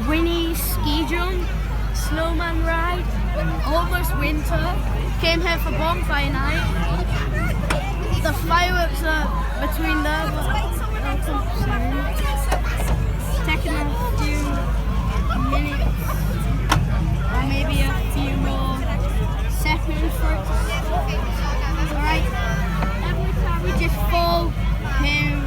Winnie ski jump, snowman ride, almost winter. Came here for bonfire night. The fireworks are between there, but I'll come soon. Taking a few minutes, or maybe a few more seconds for it to stop. Alright, every time we just fall here.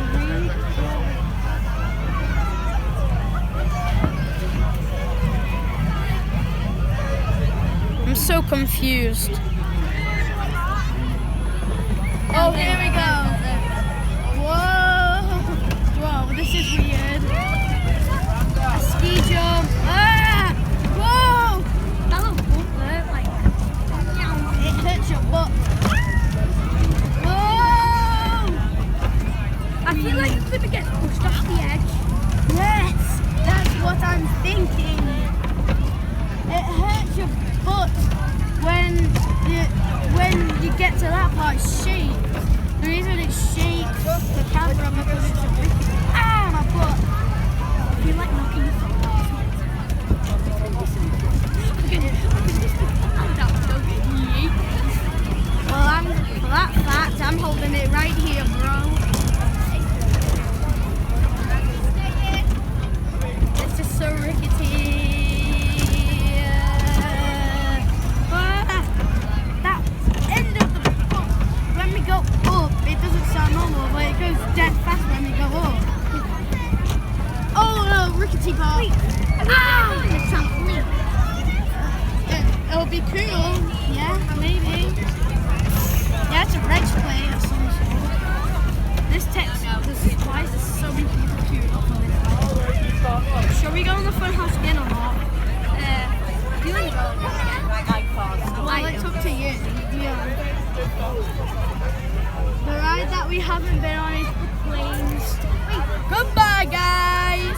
I'm so confused. Oh, here we go. Whoa! Whoa, this is weird. A ski jump. Ah! Whoa! That little bump there, like, it hurts your butt. Whoa! I feel like you're gonna get pushed off the edge. Yes, that's what I'm thinking. It hurts your butt when you get to that part. It shakes. The reason it shakes the camera because it's a wicked. Ah, my butt! I feel like knocking your foot off. Well, for that fact, I'm holding it right here, bro. It's just so rickety. Dead fast when we go up. Oh no, rickety part. It'll be cool. Yeah, maybe. Yeah, it's a red play or some sort. This text, why is there so many people queued up on this? Shall we go in the front house again or not? Do you want to go? Well, it's up to you. Yeah. The ride that we haven't been on is the planes. Goodbye, guys!